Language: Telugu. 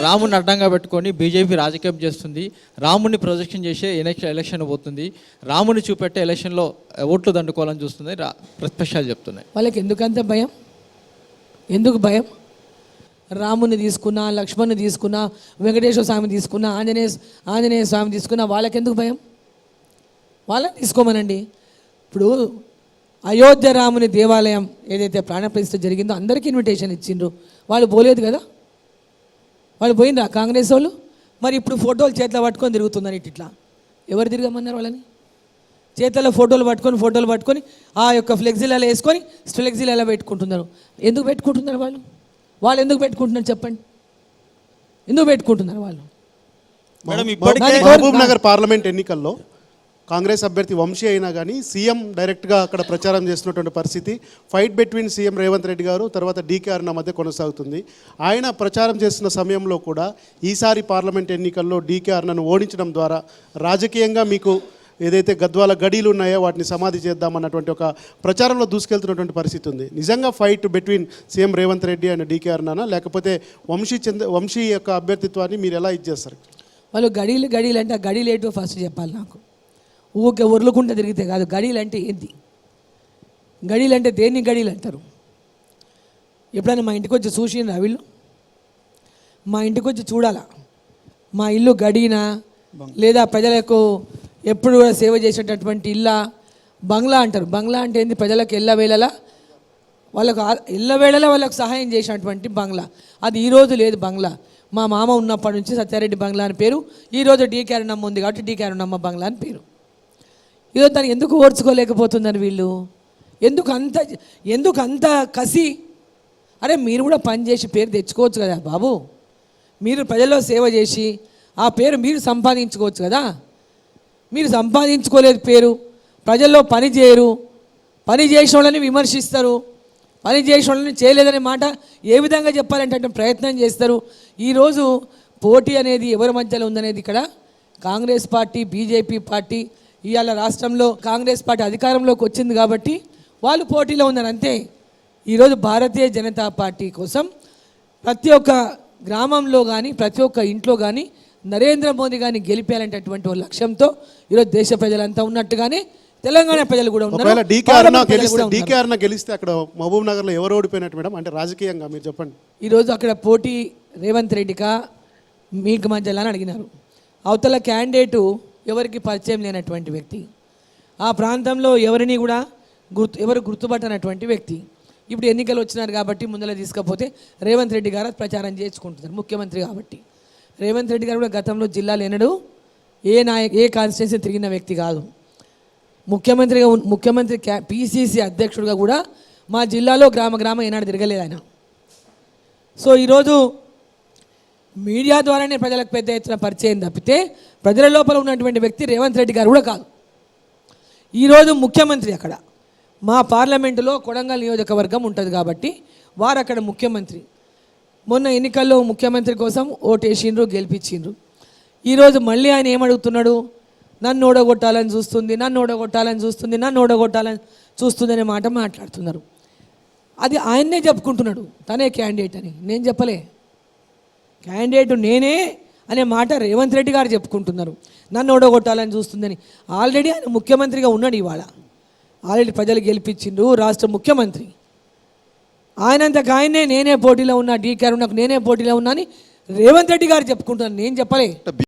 రాముని అడ్డంగా పెట్టుకొని బీజేపీ రాజకీయం చేస్తుంది. రాముని ప్రొజెక్షన్ చేసే ఎలక్షన్ పోతుంది. రాముని చూపెట్టే ఎలక్షన్లో ఓట్లు దండుకోవాలని చూస్తుంది. ప్రతిపక్షాలు చెప్తున్నాయి. వాళ్ళకి ఎందుకంత భయం? ఎందుకు భయం? రాముని తీసుకున్నా, లక్ష్మణ్ని తీసుకున్నా, వెంకటేశ్వర స్వామి తీసుకున్నా, ఆంజనేయ స్వామి తీసుకున్నా, వాళ్ళకి ఎందుకు భయం? వాళ్ళని తీసుకోమనండి. ఇప్పుడు అయోధ్య రాముని దేవాలయం ఏదైతే ప్రాణప్రతిష్ఠ జరిగిందో అందరికీ ఇన్విటేషన్ ఇచ్చిండ్రు. వాళ్ళు పోలేదు కదా, వాళ్ళు పోయిండ్రా కాంగ్రెస్ వాళ్ళు? మరి ఇప్పుడు ఫోటోలు చేతిలో పట్టుకొని తిరుగుతుందని ఇట్లా ఎవరు తిరగమన్నారు వాళ్ళని? చేతుల్లో ఫోటోలు పట్టుకొని ఆ యొక్క ఫ్లెక్సీలలో వేసుకొని ఫ్లెక్సీలలో పెట్టుకుంటున్నారు. ఎందుకు పెట్టుకుంటున్నారు వాళ్ళు ఎందుకు పెట్టుకుంటున్నారు చెప్పండి? ఎందుకు పెట్టుకుంటున్నారు వాళ్ళు? మహబూబ్ నగర్ పార్లమెంట్ ఎన్నికల్లో కాంగ్రెస్ అభ్యర్థి వంశీ అయినా కానీ సీఎం డైరెక్ట్గా అక్కడ ప్రచారం చేస్తున్నటువంటి పరిస్థితి. Fight between CM Revanth Reddy గారు తర్వాత డీకే అరుణ మధ్య కొనసాగుతుంది. ఆయన ప్రచారం చేస్తున్న సమయంలో కూడా ఈసారి పార్లమెంట్ ఎన్నికల్లో డీకే అరుణను ఓడించడం ద్వారా రాజకీయంగా మీకు ఏదైతే గద్వాల గడీలు ఉన్నాయో వాటిని సమాధి చేద్దామన్నటువంటి ఒక ప్రచారంలో దూసుకెళ్తున్నటువంటి పరిస్థితి ఉంది. నిజంగా fight between CM Revanth Reddy and DK అరుణనా, లేకపోతే వంశీ యొక్క అభ్యర్థిత్వాన్ని మీరు ఎలా ఇచ్చేస్తారు? వాళ్ళు గడీలు అంటే ఆ గడీలు ఏంటో ఫస్ట్ చెప్పాలి నాకు. ఊరికే ఉరులుకుంటూ తిరిగితే కాదు. గడీలు అంటే ఏంటి? గడీలు అంటే దేన్ని గడీలు అంటారు? ఎప్పుడైనా మా ఇంటికి వచ్చి చూసినా వీళ్ళు? మా ఇంటికి వచ్చి చూడాలా? మా ఇల్లు గడీనా లేదా ప్రజలకు ఎప్పుడు కూడా సేవ చేసేటటువంటి ఇల్లా? బంగ్లా అంటారు. బంగ్లా అంటే ఏంది? ప్రజలకు ఎల్లవేళలా వాళ్ళకు సహాయం చేసినటువంటి బంగ్లా. అది ఈరోజు లేదు బంగ్లా. మా మామ ఉన్నప్పటి నుంచి సత్యారెడ్డి బంగ్లా అని పేరు. ఈరోజు డీకే అరుణమ్మ ఉంది కాబట్టి డీకే అరుణమ్మ బంగ్లా అని పేరు. ఈరోజు దాన్ని ఎందుకు ఓర్చుకోలేకపోతున్నారు వీళ్ళు? ఎందుకు అంత కసి? అరే మీరు కూడా పని చేసి పేరు తెచ్చుకోవచ్చు కదా బాబు. మీరు ప్రజల్లో సేవ చేసి ఆ పేరు మీరు సంపాదించుకోవచ్చు కదా. మీరు సంపాదించుకోలేదు పేరు. ప్రజల్లో పని చేయరు, పని చేసిన వాళ్ళని విమర్శిస్తారు, పని చేసిన వాళ్ళని చేయలేదనే మాట ఏ విధంగా చెప్పాలంటే ప్రయత్నం చేస్తారు. ఈరోజు పోటీ అనేది ఎవరి మధ్యలో ఉందనేది ఇక్కడ కాంగ్రెస్ పార్టీ, బీజేపీ పార్టీ. ఇవాళ రాష్ట్రంలో కాంగ్రెస్ పార్టీ అధికారంలోకి వచ్చింది కాబట్టి వాళ్ళు పోటీలో ఉన్నారు అంతే. ఈరోజు భారతీయ జనతా పార్టీ కోసం ప్రతి ఒక్క గ్రామంలో కానీ ప్రతి ఒక్క ఇంట్లో కానీ నరేంద్ర మోదీ గారిని గెలిపేయాలంటటువంటి ఒక లక్ష్యంతో ఈరోజు దేశ ప్రజలంతా ఉన్నట్టుగానే తెలంగాణ ప్రజలు కూడా ఉన్నారు. డీకే అరుణ గెలిస్తే అక్కడ మహబూబ్ నగర్లో ఎవరు ఓడిపోయినట్టు మేడం? అంటే రాజకీయంగా మీరు చెప్పండి. ఈరోజు అక్కడ పోటీ రేవంత్ రెడ్డికా మీకు మధ్యలో అని అడిగినారు. అవతల క్యాండిడేటు ఎవరికి పరిచయం లేనటువంటి వ్యక్తి, ఆ ప్రాంతంలో ఎవరిని కూడా ఎవరు గుర్తుపట్టనటువంటి వ్యక్తి. ఇప్పుడు ఎన్నికలు వచ్చినారు కాబట్టి ముందర తీసుకపోతే రేవంత్ రెడ్డి గారు ప్రచారం చేసుకుంటున్నారు ముఖ్యమంత్రి కాబట్టి. రేవంత్ రెడ్డి గారు కూడా గతంలో జిల్లాలో ఎన్నడూ ఏ కాన్స్టిట్యున్సీ తిరిగిన వ్యక్తి కాదు. ముఖ్యమంత్రి పిసిసి అధ్యక్షుడిగా కూడా మా జిల్లాలో గ్రామ ఏనాడు తిరగలేదు ఆయన. సో ఈరోజు మీడియా ద్వారానే ప్రజలకు పెద్ద ఎత్తున పరిచయం తప్పితే ప్రజల లోపల ఉన్నటువంటి వ్యక్తి రేవంత్ రెడ్డి గారు కూడా కాదు. ఈరోజు ముఖ్యమంత్రి అక్కడ మా పార్లమెంటులో కొడంగల్ నియోజకవర్గం ఉంటుంది కాబట్టి వారు అక్కడ ముఖ్యమంత్రి. మొన్న ఎన్నికల్లో ముఖ్యమంత్రి కోసం ఓటేసిండ్రు, గెలిపించిండ్రు. ఈరోజు మళ్ళీ ఆయన ఏమడుగుతున్నాడు? నన్ను ఓడగొట్టాలని చూస్తుంది అనే మాట మాట్లాడుతున్నారు. అది ఆయన్నే చెప్పుకుంటున్నాడు తనే క్యాండిడేట్ అని. నేను చెప్పలే. క్యాండిడేట్ నేనే అనే మాట రేవంత్ రెడ్డి గారు చెప్పుకుంటున్నారు. నన్ను ఓడగొట్టాలని చూస్తుందని. ఆల్రెడీ ఆయన ముఖ్యమంత్రిగా ఉన్నాడు. ఇవాళ ఆల్రెడీ ప్రజలు గెలిపించిండ్రు, రాష్ట్ర ముఖ్యమంత్రి. ఆయనంతకు ఆయనే నేనే పోటీలో ఉన్నా, డీకే అరుణకు నేనే పోటీలో ఉన్నా అని రేవంత్ రెడ్డి గారు చెప్పుకుంటున్నాను, నేను చెప్పలే.